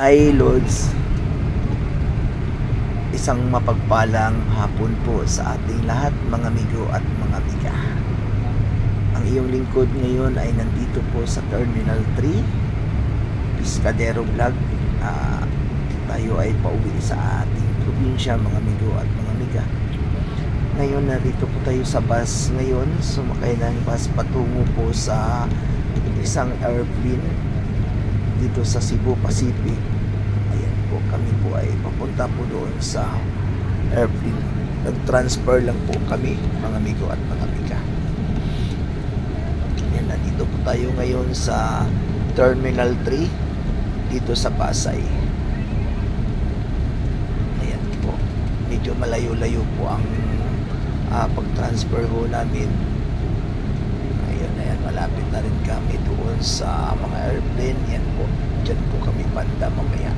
Ay Lods, isang mapagpalang hapon po sa ating lahat mga amigo at mga amiga. Ang iyong lingkod ngayon ay nandito po sa Terminal 3 Piscadero Vlog. Tayo ay pauwi sa ating probinsya mga amigo at mga amiga. Ngayon narito po tayo sa bus ngayon. Sumakay ng bus patungo po sa isang airplane dito sa Cebu Pacific. Ayan po, kami po ay papunta po doon sa airplane. Nag-transfer lang po kami mga amigo at mga amiga. Ayan, nandito po tayo ngayon sa Terminal 3 dito sa Pasay. Ayan po, medyo malayo-layo po ang pag-transfer ho namin. Ayan, malapit na rin kami doon sa mga airplane. Yan po, dyan po kami banda mamaya.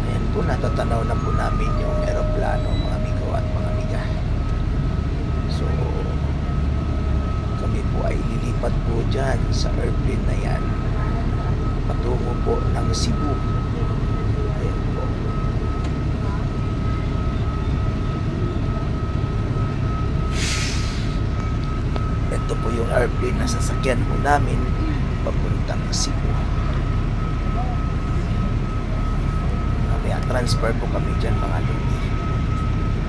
Ayan po, natatanaw na po namin yung aeroplano mga amigo at mga amiga. So kami po ay lilipat po dyan sa airplane na yan patungo po ng Cebu. Ito po yung airplane na sasakyan po namin papuntang Cebu. Mamaya transfer po kami dyan mga lodi.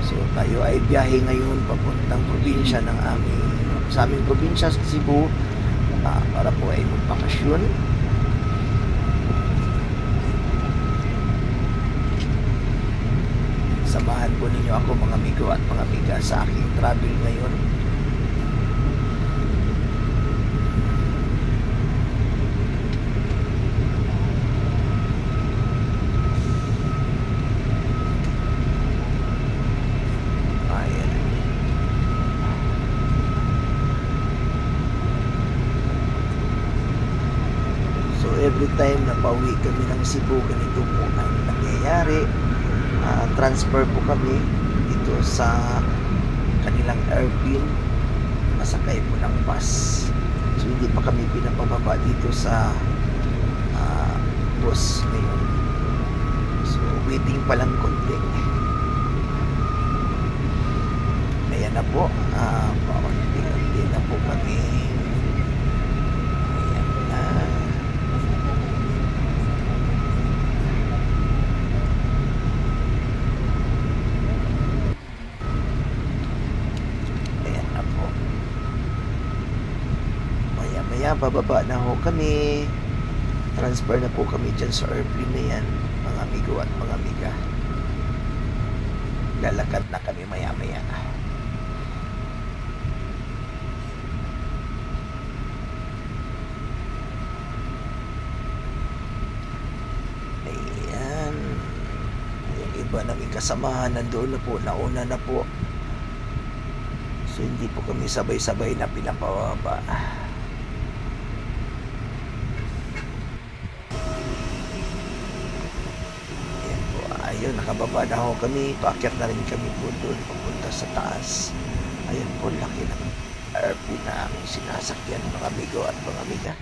So tayo ay biyahe ngayon papuntang probinsya ng sa aming probinsya sa Cebu, para po ay magpakasyon. Samahan po ninyo ako mga amigo at mga amiga sa aking travel ngayon. Every time na pauwi kami ng Cebu, ganito po ang nangyayari. Transfer po kami dito sa kanilang airplane, masakay po ng bus. So hindi pa kami pinapababa dito sa bus ngayon. So waiting pa lang konti. Ayan na po, paunti-unti na po kami. Bababa na ho kami. Transfer na po kami dyan sa airplane na yan mga amigo at mga amiga. Lalakad na kami maya maya. Ayan, yung iba naming kasamahan nandoon na po, nauna na po. So hindi po kami sabay-sabay na pinapababa. Ayun, nakababa na ho kami. Paakyat na rin kami po doon papunta sa taas. Ayun po, laki ng airplane na aming sinasakyan mga amigo at mga amiga.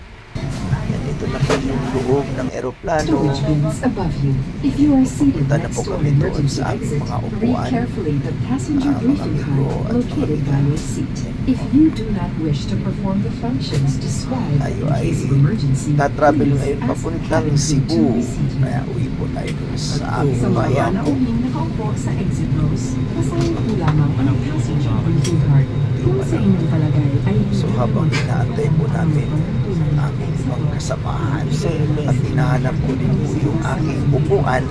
Ayan, ito na po yung loob ng aeroplano. Pupunta na po kami doon sa aming mga upuan. Mga amigo at mga amiga. Tayo ay tatravel ngayon papuntang Cebu. Kaya uwi po tayo doon sa aming bayan. Nakaupo sa exit rows, basahin po lamang ang passenger briefing card. Kung sa inyong palagay ay so habang inaantay po namin aming ibang kasamahan at hinahanap ko din po yung aking upuan,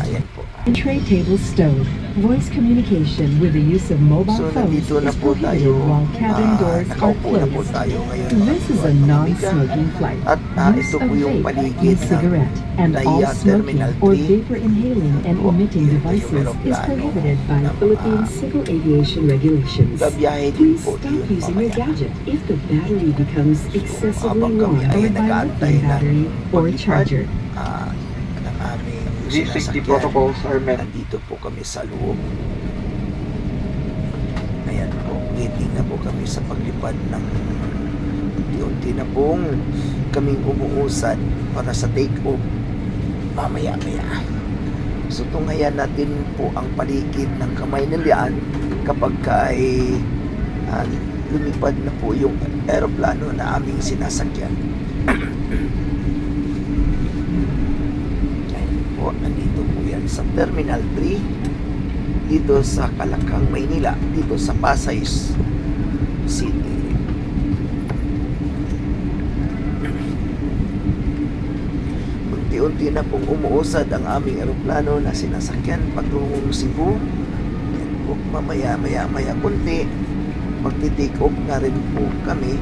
ayan po. Tray table stove. Voice communication with the use of mobile phones is prohibited while cabin doors are closed. This is a non-smoking flight. Use of vape, e-cigarette, and all smoking or vapor inhaling and emitting devices is prohibited by Philippine Civil Aviation Regulations. Please stop using your gadget if the battery becomes excessively warm by a lithium battery or charger. Safety protocols are met. Nandito po kami sa loob. Ayan po, waiting na po kami sa paglipad ng unti-unti na pong kaming umuusad para sa take-off mamaya-maya. So tunghayan natin po ang paligid ng Kamaynilaan kapag ay lumipad na po yung eroplano na aming sinasakyan. Ayan po, nandito po yan sa Terminal 3 dito sa Kalakang, Maynila, dito sa Pasay City. Unti-unti na pong umuusad ang aming eroplano na sinasakyan patungong Cebu. Yan po, maya kunti magti-take off na rin po kami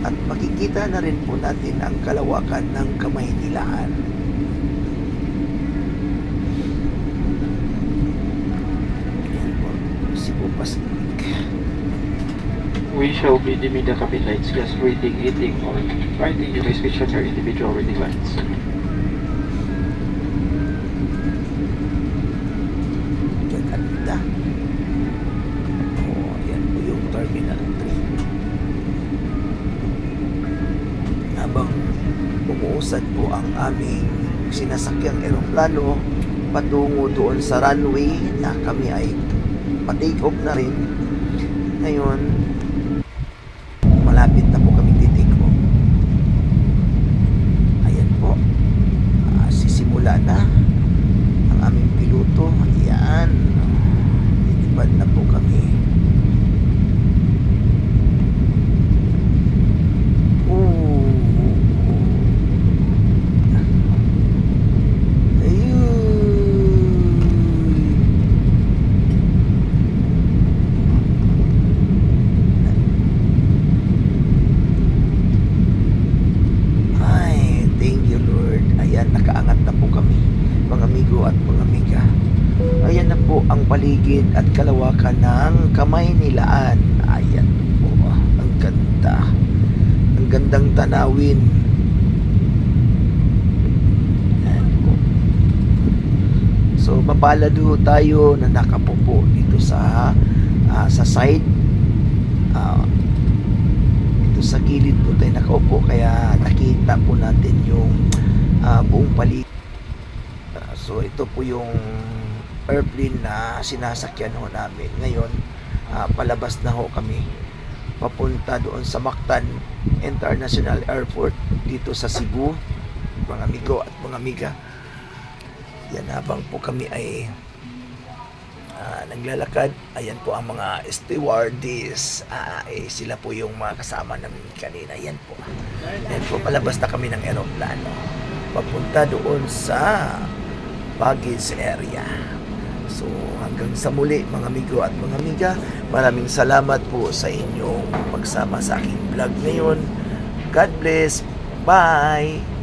at makikita na rin po natin ang kalawakan ng Kamaynilaan. Yan po, Cebu Pacific. We shall be dimming the cabin lights, just reading, eating, or writing your restrictions or individual reading lights. Ganda. Oh, yan po yung Terminal 3. Habang umuusad po ang aming sinasakyang eroplano patungo doon sa runway na kami ay pa-take off na rin. Ngayon, malapit na po kami ti-take off. Ayan po. Sisimula na ang aming piloto. Ayan. Lilipad na po kami. Ang paligid at kalawakan ng Kamaynilaan. Ayan po, ang ganda, ang gandang tanawin. Ayan po. So mapalad ho tayo na nakapupo dito sa side, dito sa gilid po tayo nakaupo, kaya nakita po natin yung buong paligid. So ito po yung airplane na sinasakyan ho namin. Ngayon, palabas na ho kami papunta doon sa Mactan International Airport dito sa Cebu, mga amigo at mga amiga. Yan, habang po kami ay naglalakad, ayan po ang mga stewardess. Sila po yung mga kasama namin kanina. Yan po, palabas na kami ng aeroplano papunta doon sa baggage area. So hanggang sa muli mga amigo at mga amiga, maraming salamat po sa inyong pagsama sa aking vlog ngayon. God bless. Bye!